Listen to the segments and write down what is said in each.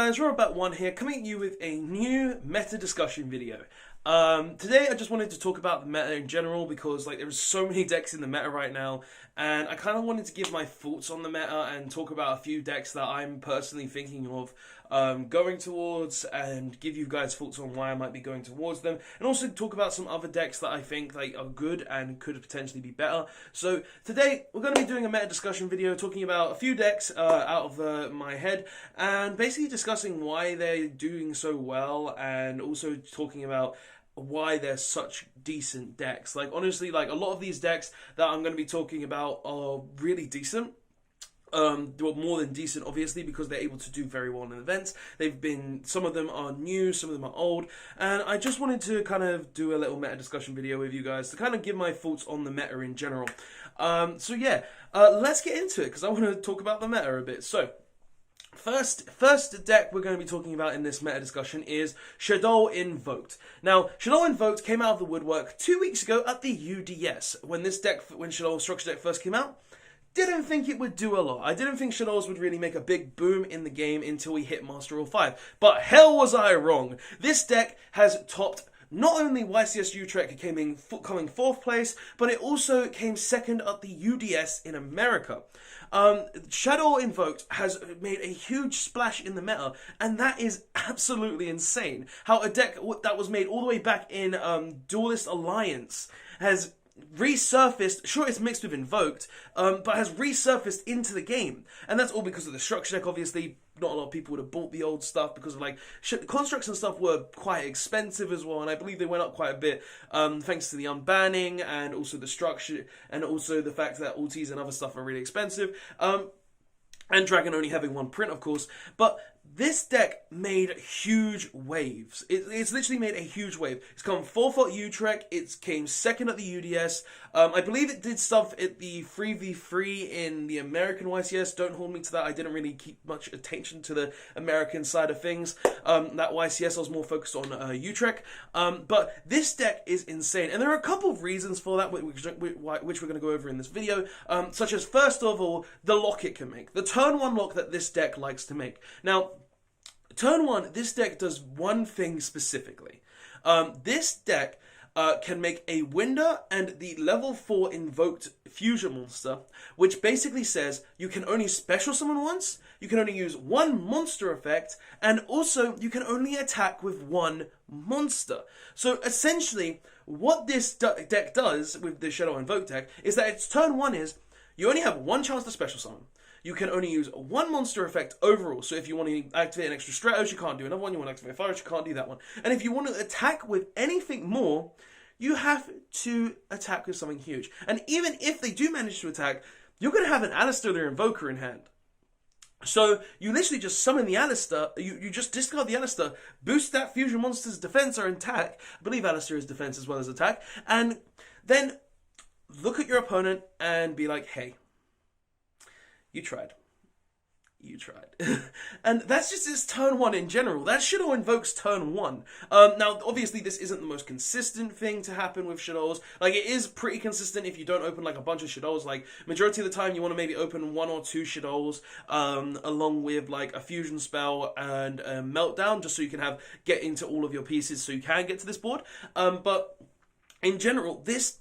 guys, Robert1 here, coming at you with a new meta discussion video. Today I just wanted to talk about the meta in general because there's so many decks in the meta right now, and I kind of wanted to give my thoughts on the meta and talk about a few decks that I'm personally thinking of going towards, and give you guys thoughts on why I might be going towards them, and also talk about some other decks that I think are good and could potentially be better. So today we're going to be doing a meta discussion video talking about a few decks out of my head, and basically discussing why they're doing so well, and also talking about why they're such decent decks. Honestly, a lot of these decks that I'm going to be talking about are really decent. Well, more than decent, obviously, because they're able to do very well in events. Some of them are new, some of them are old, and I just wanted to kind of do a little meta discussion video with you guys to kind of give my thoughts on the meta in general. So yeah, let's get into it, because I want to talk about the meta a bit. So, First deck we're going to be talking about in this meta discussion is Shadow Invoked. Now, Shadow Invoked came out of the woodwork 2 weeks ago at the UDS. When Shadow Structure deck first came out, didn't think it would do a lot. I didn't think Shadows would really make a big boom in the game until we hit Master Rule 5. But hell was I wrong. This deck has topped not only YCS Utrecht coming 4th place, but it also came 2nd at the UDS in America. Shadow Invoked has made a huge splash in the meta, and that is absolutely insane. How a deck that was made all the way back in Duelist Alliance has resurfaced. Sure, it's mixed with Invoked, but has resurfaced into the game, and that's all because of the structure deck. Obviously, not a lot of people would have bought the old stuff because of constructs and stuff were quite expensive as well, and I believe they went up quite a bit thanks to the unbanning and also the structure, and also the fact that ultis and other stuff are really expensive, and Dragon only having one print, of course. But this deck made huge waves. It's literally made a huge wave. It's come 4th at Utrecht. It came 2nd at the UDS. I believe it did stuff at the 3v3 in the American YCS. Don't hold me to that. I didn't really keep much attention to the American side of things. That YCS, I was more focused on Utrecht. But this deck is insane. And there are a couple of reasons for that, which we're going to go over in this video. Such as, first of all, the lock it can make. The turn 1 lock that this deck likes to make. Now, turn 1, this deck does one thing specifically. This deck can make a Winder and the level 4 Invoked Fusion monster, which basically says you can only special summon once, you can only use one monster effect, and also you can only attack with one monster. So essentially, what this deck does with the Shadow Invoke deck is that its turn 1 is you only have one chance to special summon. You can only use one monster effect overall. So if you want to activate an extra Stratos, you can't do another one. You want to activate Fire, you can't do that one. And if you want to attack with anything more, you have to attack with something huge. And even if they do manage to attack, you're going to have an Alistair or Invoker in hand. So you literally just summon the Alistair, you just discard the Alistair, boost that fusion monster's defense or attack. I believe Alistair is defense as well as attack. And then look at your opponent and be like, hey, you tried. You tried. And that's just its turn 1 in general. That Shadow Invokes turn 1. Now, obviously, this isn't the most consistent thing to happen with Shadows. It is pretty consistent if you don't open, a bunch of Shadows. Majority of the time, you want to maybe open 1 or 2 Shadows, along with, a Fusion Spell and a Meltdown, just so you can get into all of your pieces so you can get to this board. But in general, this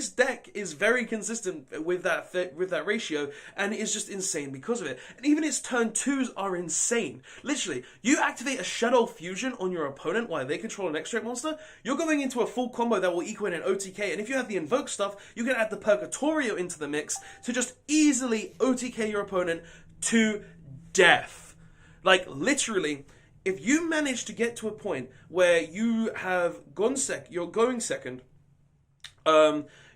deck is very consistent with that ratio, and it is just insane because of it. And even its turn 2s are insane. Literally, you activate a Shadow Fusion on your opponent while they control an Extract monster, you're going into a full combo that will equal in an OTK, and if you have the Invoke stuff, you can add the Purgatorio into the mix to just easily OTK your opponent to death. Literally, if you manage to get to a point where you have you're going second,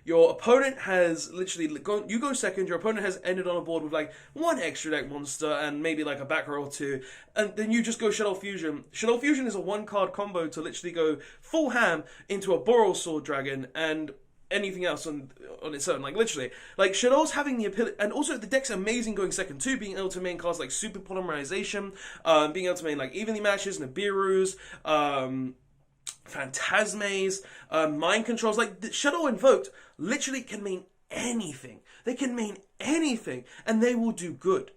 your opponent has literally you go second, your opponent has ended on a board with one extra deck monster and maybe a back row or 2, and then you just go Shadow Fusion. Shadow Fusion is a 1-card combo to literally go full ham into a Boral Sword Dragon and anything else on its own. Literally. Shadow's having the ability, and also the deck's amazing going second too, being able to main cards like Super Polymerization, being able to main Evenly Matches, Nibiru's, Phantasmes, Mind Controls. Shadow Invoked literally can mean anything. They can mean anything, and they will do good.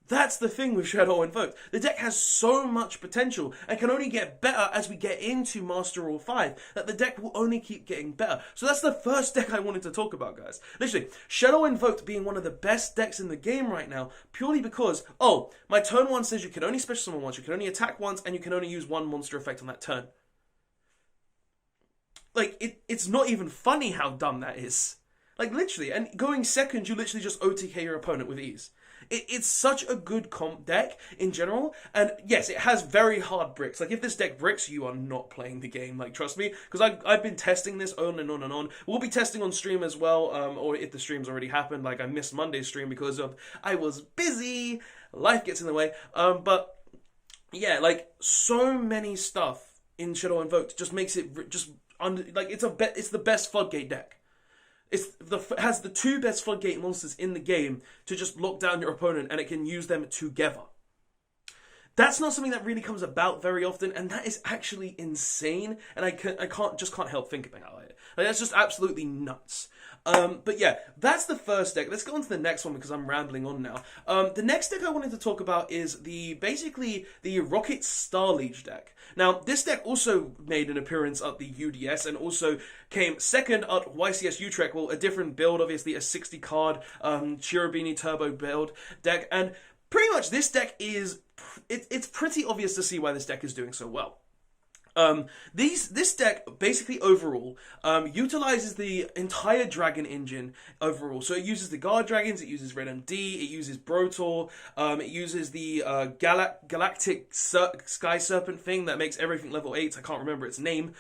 That's the thing with Shadow Invoke. The deck has so much potential and can only get better as we get into Master Rule 5, that the deck will only keep getting better. So that's the first deck I wanted to talk about, guys. Literally, Shadow Invoked being one of the best decks in the game right now, purely because, oh, my turn 1 says you can only special summon once, you can only attack once, and you can only use one monster effect on that turn. Like, it's not even funny how dumb that is. Like, literally, and going second, you literally just OTK your opponent with ease. It's such a good comp deck in general, and yes, it has very hard bricks. Like, if this deck bricks, you are not playing the game, like, trust me, because I've been testing this on and on and on. We'll be testing on stream as well, or if the stream's already happened, like, I missed Monday's stream because I was busy, life gets in the way, but, yeah, like, so many stuff in Shadow Invoked just makes it just, like, it's the best Floodgate deck. It has the 2 best Floodgate monsters in the game to just lock down your opponent, and it can use them together. That's not something that really comes about very often, and that is actually insane, and I can't help thinking about it. Like, that's just absolutely nuts. But yeah, that's the first deck. Let's go on to the next one because I'm rambling on now. The next deck I wanted to talk about is basically the Rocket Starleave deck. Now, this deck also made an appearance at the UDS and also came second at YCS Utrecht. Well, a different build, obviously, a 60 card Chirubini Turbo build deck, and pretty much this deck is it's pretty obvious to see why this deck is doing so well. This deck basically overall utilizes the entire dragon engine overall. So it uses the guard dragons, it uses Red MD, it uses Brotor, it uses the galactic sky serpent thing that makes everything level 8. I can't remember its name.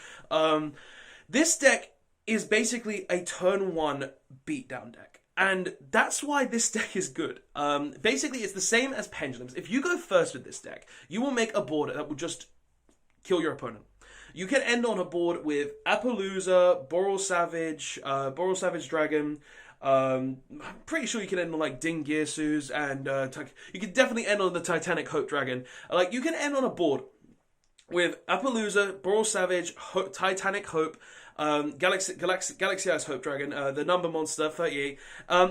This deck is basically a turn 1 beatdown deck. And that's why this deck is good. Basically, it's the same as Pendulums. If you go first with this deck, you will make a board that will just kill your opponent. You can end on a board with Appaloosa, Boral Savage Dragon. I'm pretty sure you can end on like Dingirsus, and you can definitely end on the Titanic Hope Dragon. Like, you can end on a board with Appaloosa, Boral Savage, Titanic Hope, Galaxy Ice Hope Dragon, the number monster, 38.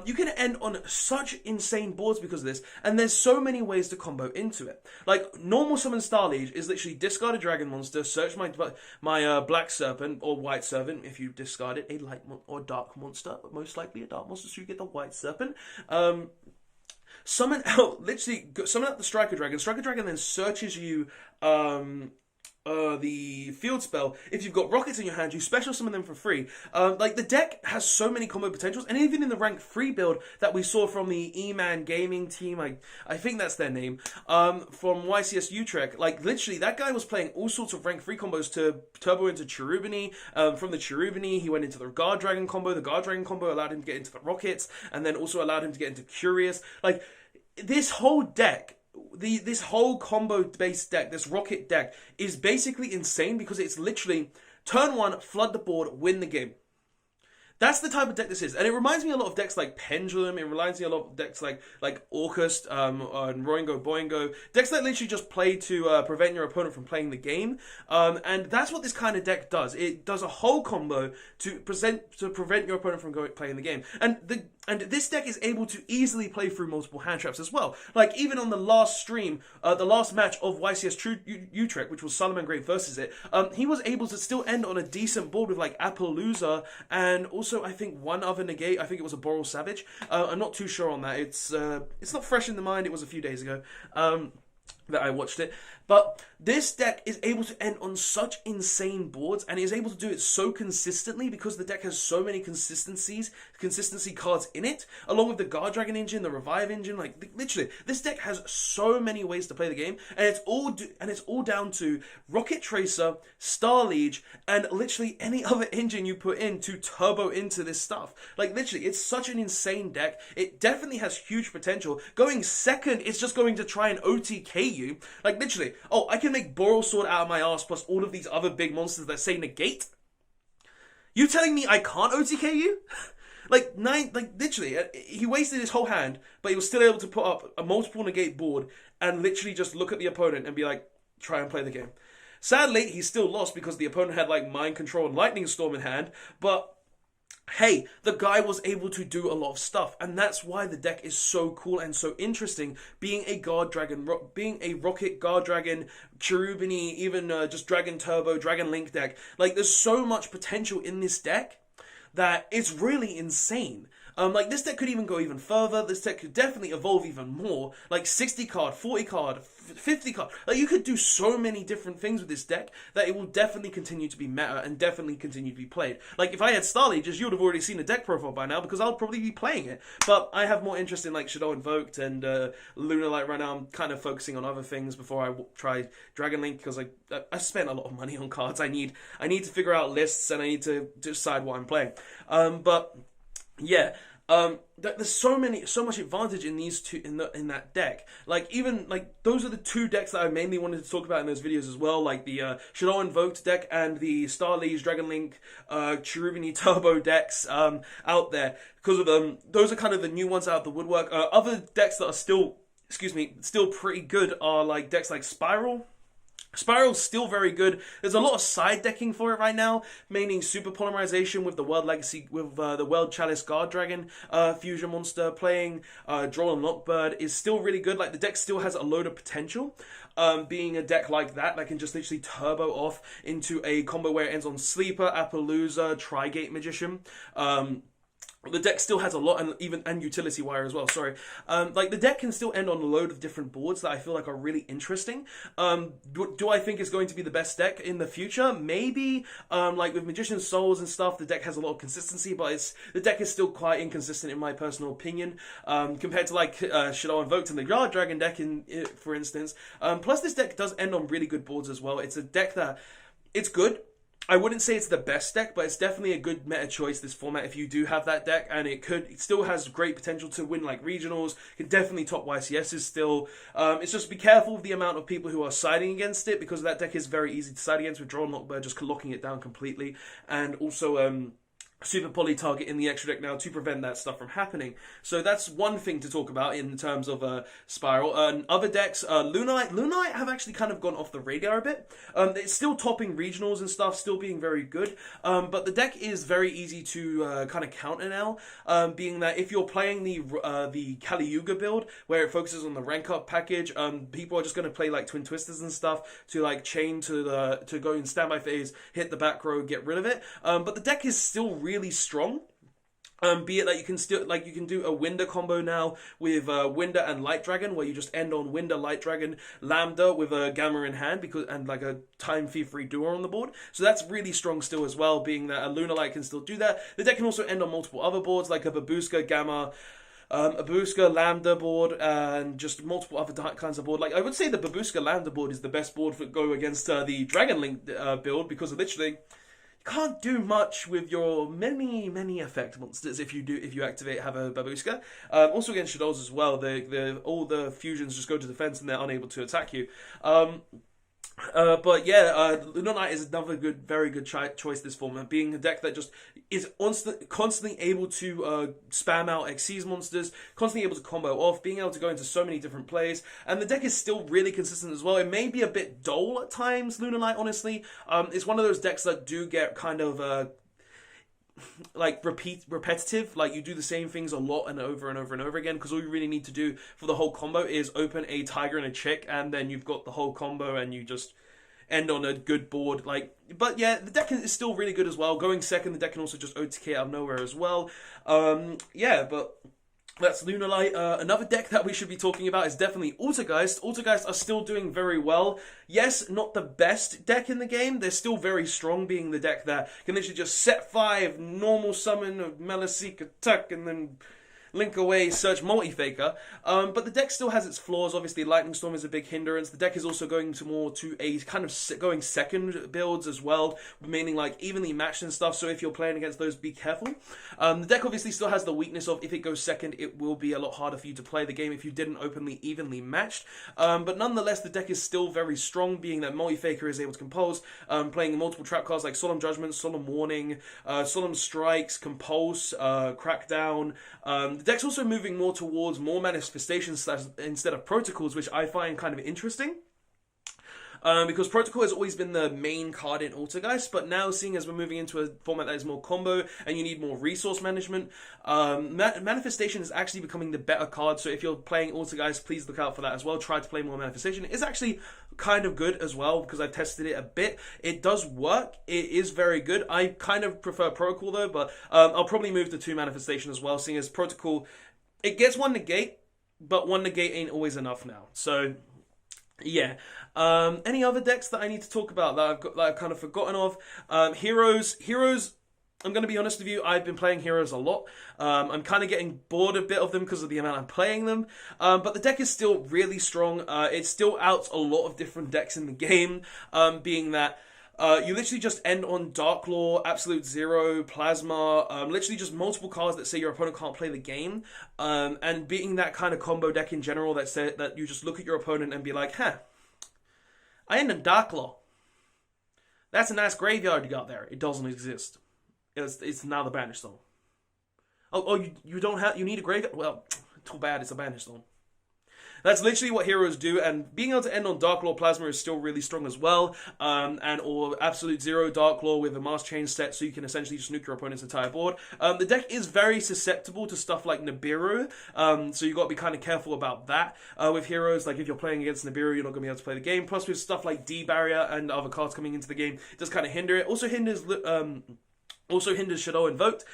You can end on such insane boards because of this, and there's so many ways to combo into it. Like, normal summon Starleave is literally discard a dragon monster, search my black serpent, or white serpent, if you discarded a light or dark monster, most likely a dark monster, so you get the white serpent. Summon out the Striker Dragon. Striker Dragon then searches you, the field spell. If you've got rockets in your hand, you special summon them for free. Like, the deck has so many combo potentials, and even in the rank 3 build that we saw from the E-Man Gaming team, I think that's their name, from YCS Utrecht, like, literally, that guy was playing all sorts of rank 3 combos to turbo into Cherubini. From the Cherubini, he went into the Guard Dragon combo. The Guard Dragon combo allowed him to get into the rockets, and then also allowed him to get into Curious. Like, this whole deck, this whole combo-based deck, this rocket deck, is basically insane because it's literally turn 1, flood the board, win the game. That's the type of deck this is. And it reminds me a lot of decks like Pendulum. It reminds me a lot of decks like Orcust, and Roingo Boingo. Decks that literally just play to prevent your opponent from playing the game. And that's what this kind of deck does. It does a whole combo to prevent your opponent from playing the game. And this deck is able to easily play through multiple hand traps as well. Like, even on the last stream, the last match of YCS Utrecht, which was Suliman Great versus it, he was able to still end on a decent board with, like, Appaloosa, and also, I think, one other negate. I think it was a Boral Savage. I'm not too sure on that. It's not fresh in the mind. It was a few days ago that I watched it. But this deck is able to end on such insane boards, and is able to do it so consistently because the deck has so many consistency cards in it, along with the Guard Dragon engine, the Revive engine. Like, literally, this deck has so many ways to play the game, and it's all down to Rocket Tracer, Starleave, and literally any other engine you put in to turbo into this stuff. Like, literally, it's such an insane deck. It definitely has huge potential. Going second, it's just going to try and OTK you. Like, literally, oh, I can make Boral Sword out of my ass plus all of these other big monsters that say negate? You telling me I can't OTK you? Literally, he wasted his whole hand, but he was still able to put up a multiple negate board and literally just look at the opponent and be like, try and play the game. Sadly, he still lost because the opponent had, like, Mind Control and Lightning Storm in hand, but hey, the guy was able to do a lot of stuff, and that's why the deck is so cool and so interesting. Being a guard dragon, being a rocket guard dragon, cherubini, even just dragon turbo, dragon link deck. Like, there's so much potential in this deck that it's really insane. Like, this deck could even go even further. This deck could definitely evolve even more. Like 60 card, 40 card, 50 card. Like, you could do so many different things with this deck that it will definitely continue to be meta and definitely continue to be played. Like, if I had Starleave, you would have already seen the deck profile by now because I'll probably be playing it. But I have more interest in like Shadow Invoked and Lunalight right now. I'm kind of focusing on other things before I try Dragon Link because I spent a lot of money on cards. I need to figure out lists and I need to decide what I'm playing. But yeah, there's so much advantage in these two in that deck. Like, even like those are the two decks that I mainly wanted to talk about in those videos as well. Like the Shadow Invoked deck and the Starleave Dragon Link Cherubini Turbo decks out there, because of those are kind of the new ones out of the woodwork. Other decks that are still pretty good are like decks like Spiral. Spiral's still very good. There's a lot of side decking for it right now, mainly Super Polymerization with the World Legacy, with the World Chalice Guard Dragon fusion monster. Playing Draw and Lockbird is still really good. Like, the deck still has a load of potential. Being a deck like that can just literally turbo off into a combo where it ends on Sleeper, Appaloosa, Trigate Magician. The deck still has a lot, and Utility Wire as well, sorry. Like, the deck can still end on a load of different boards that I feel like are really interesting. Do I think it's going to be the best deck in the future? Maybe. Like, with Magician's Souls and stuff, the deck has a lot of consistency, but the deck is still quite inconsistent in my personal opinion, compared to, like, Shadow Invoked and the Guard Dragon deck, for instance. Plus, this deck does end on really good boards as well. It's a deck that, it's good. I wouldn't say it's the best deck, but it's definitely a good meta choice, this format, if you do have that deck, and it still has great potential to win, like, regionals, can definitely top YCSs still. It's just be careful with the amount of people who are siding against it, because that deck is very easy to side against with Draw and Lockbird just locking it down completely, and also, Super Poly target in the extra deck now to prevent that stuff from happening. So that's one thing to talk about in terms of Spiral. Other decks, Lunite have actually kind of gone off the radar a bit. It's still topping regionals and stuff, still being very good. But the deck is very easy to kind of counter now, being that if you're playing the Kali Yuga build, where it focuses on the rank up package, people are just going to play like Twin Twisters and stuff to like chain to go in standby phase, hit the back row, get rid of it. But the deck is still really strong. Be it that you can do a Winder combo now with Winder and Light Dragon, where you just end on Winder, Light Dragon, Lambda with a Gamma in hand, and like a time fee free duo on the board. So that's really strong still as well, being that a Lunalight can still do that. The deck can also end on multiple other boards, like a Babushka, Gamma, a Babushka Lambda board, and just multiple other kinds of board. Like, I would say the Babushka Lambda board is the best board for go against the Dragon Link build, because literally can't do much with your many effect monsters if you activate have a Babushka. Also against Shadows as well, all the fusions just go to defense and they're unable to attack you. But yeah, Lunalight is another very good choice this format, being a deck that just is constantly able to spam out Xyz monsters, constantly able to combo off, being able to go into so many different plays, and the deck is still really consistent as well. It may be a bit dull at times, Lunalight, honestly. It's one of those decks that do get kind of like repetitive, like you do the same things a lot and over and over and over again, because all you really need to do for the whole combo is open a Tiger and a Chick, and then you've got the whole combo and you just end on a good board. Like, but yeah, the deck is still really good as well. Going second, the deck can also just OTK out of nowhere as well. Yeah, but that's Lunalight. Another deck that we should be talking about is definitely Altergeist. Altergeist are still doing very well. Yes, not the best deck in the game. They're still very strong, being the deck that can literally just set 5, normal summon of Meliseek, attack, and then link away, search multi-faker. But the deck still has its flaws. Obviously, Lightning Storm is a big hindrance. The deck is also going more to a kind of going second builds as well, meaning like evenly matched and stuff. So if you're playing against those, be careful. The deck obviously still has the weakness of if it goes second, it will be a lot harder for you to play the game if you didn't openly evenly matched. But nonetheless, the deck is still very strong, being that multi-faker is able to compose, playing multiple trap cards like Solemn Judgment, Solemn Warning, Solemn Strikes, Compulse, Crackdown. The deck's also moving more towards more manifestations instead of protocols, which I find kind of interesting. because Protocol has always been the main card in Altergeist, but now seeing as we're moving into a format that is more combo and you need more resource management, Manifestation is actually becoming the better card. So if you're playing Altergeist, please look out for that as well. Try to play more Manifestation. It's actually kind of good as well because I've tested it a bit. It does work. It is very good. I kind of prefer Protocol though, but I'll probably move to 2 Manifestation as well, seeing as Protocol, it gets 1 negate, but 1 negate ain't always enough now. So yeah. Any other decks that I need to talk about that I've kind of forgotten of? Heroes. I'm going to be honest with you, I've been playing Heroes a lot. I'm kind of getting bored a bit of them because of the amount I'm playing them. But the deck is still really strong. It still outs a lot of different decks in the game, being that you literally just end on Dark Law, Absolute Zero, Plasma, literally just multiple cards that say your opponent can't play the game. And being that kind of combo deck in general that you just look at your opponent and be like, huh, I end on Dark Law. That's a nice graveyard you got there. It doesn't exist. It's now the Banished Zone. You don't have, you need a graveyard? Well, too bad, it's a Banished Zone. That's literally what heroes do, and being able to end on Dark Law Plasma is still really strong as well, or Absolute Zero Dark Law with a Mass Change set, so you can essentially just nuke your opponent's entire board. The deck is very susceptible to stuff like Nibiru, so you got to be kind of careful about that with heroes. Like if you're playing against Nibiru, you're not going to be able to play the game. Plus with stuff like D-Barrier and other cards coming into the game, it does kind of hinder it. Also hinders Shadow Invoked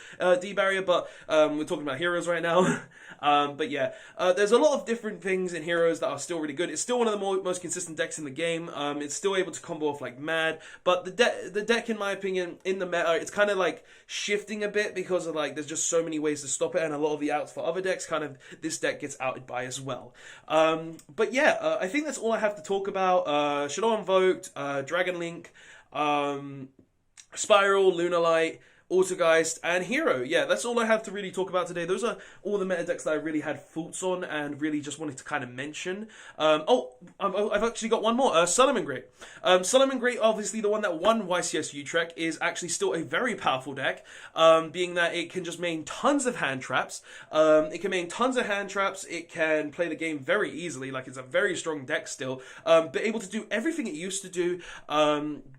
D-Barrier, but we're talking about Heroes right now. But yeah, there's a lot of different things in Heroes that are still really good. It's still one of the most consistent decks in the game. It's still able to combo off like mad, but the deck, in my opinion, in the meta, it's kind of like shifting a bit because of like there's just so many ways to stop it, and a lot of the outs for other decks kind of this deck gets outed by as well. But yeah, I think that's all I have to talk about. Shadow Invoked, Dragon Link, Spiral, Lunalight, Altergeist, and Hero. Yeah, that's all I have to really talk about today. Those are all the meta decks that I really had thoughts on and really just wanted to kind of mention. I've actually got one more. Suliman Great. Suliman Great, obviously the one that won YCS Utrecht, is actually still a very powerful deck, being that it can just main tons of hand traps. It can main tons of hand traps. It can play the game very easily. Like, it's a very strong deck still, but able to do everything it used to do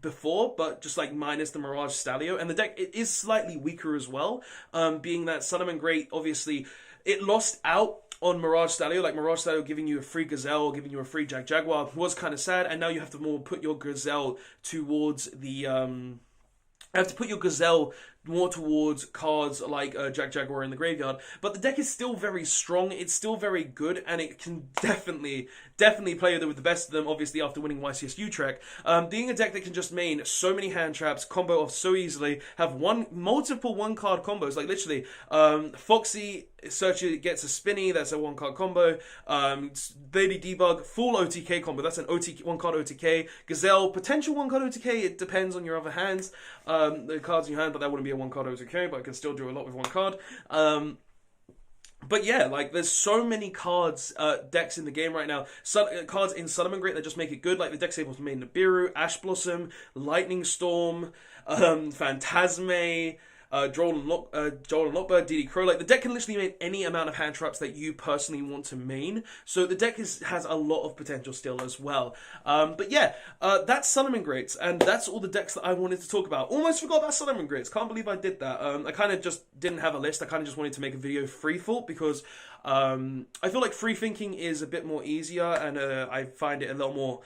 before, but just like minus the Mirage Stalio. And the deck, it is slightly weaker as well, being that Suliman Great, obviously, it lost out on Mirage Stalio. Like, Mirage Stalio giving you a free Gazelle, giving you a free Jaguar was kind of sad, and now you have to more put your Gazelle towards the more towards cards like Jaguar in the graveyard. But the deck is still very strong, it's still very good, and it can definitely play with the best of them, obviously after winning YCS Utrecht. Being a deck that can just main so many hand traps, combo off so easily, have multiple one-card combos, like literally, Foxy Searcher gets a Spinny, that's a one-card combo, Lady Debug, full OTK combo, that's an one-card OTK, Gazelle, potential one-card OTK, it depends on your other hands, the cards in your hand, but that wouldn't be a one-card OTK, but I can still do a lot with one card. But yeah, like, there's so many cards, decks in the game right now. Cards in Suliman Great that just make it good. Like, the deck's able to main Nibiru, Ash Blossom, Lightning Storm, Phantasme, Joel and Lockbird, DD Crow. Like, the deck can literally main any amount of hand traps that you personally want to main. So the deck has a lot of potential still as well. But yeah, that's Suliman Greats, and that's all the decks that I wanted to talk about. Almost forgot about Suliman Greats. Can't believe I did that. I kind of just didn't have a list. I kind of just wanted to make a video free thought because I feel like free thinking is a bit more easier, and I find it a lot more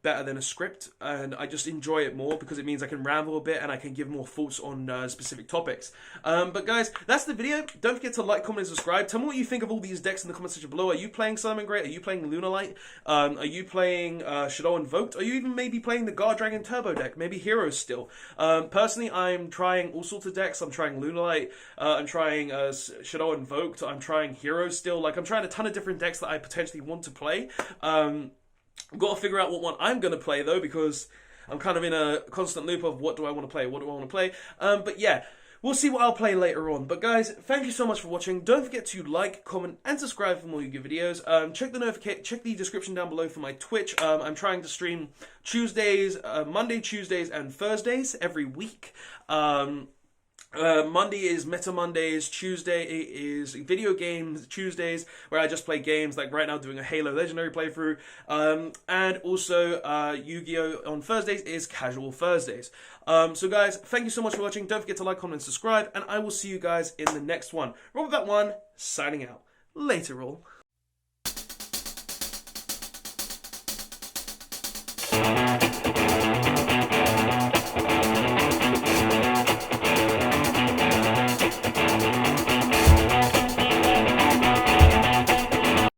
better than a script, and I just enjoy it more because it means I can ramble a bit and I can give more thoughts on specific topics. But guys, that's the video. Don't forget to like, comment, and subscribe. Tell me what you think of all these decks in the comment section below. Are you playing Suliman Great? Are you playing Lunalight? Are you playing Shadow Invoked? Are you even maybe playing the Guard Dragon Turbo deck? Maybe Heroes still? Personally, I'm trying all sorts of decks. I'm trying Lunalight. I'm trying Shadow Invoked. I'm trying Heroes still. Like, I'm trying a ton of different decks that I potentially want to play. I've got to figure out what one I'm going to play, though, because I'm kind of in a constant loop of what do I want to play, what do I want to play. But yeah, we'll see what I'll play later on. But guys, thank you so much for watching. Don't forget to like, comment, and subscribe for more YouTube videos. Check the description down below for my Twitch. I'm trying to stream Tuesdays, Monday, Tuesdays, and Thursdays every week. Monday is Meta Mondays. Tuesday is Video Games Tuesdays, where I just play games. Like right now, doing a Halo Legendary playthrough. And also Yu-Gi-Oh! On Thursdays is Casual Thursdays. So guys, thank you so much for watching. Don't forget to like, comment, and subscribe, and I will see you guys in the next one. Robert That One, signing out. Later all.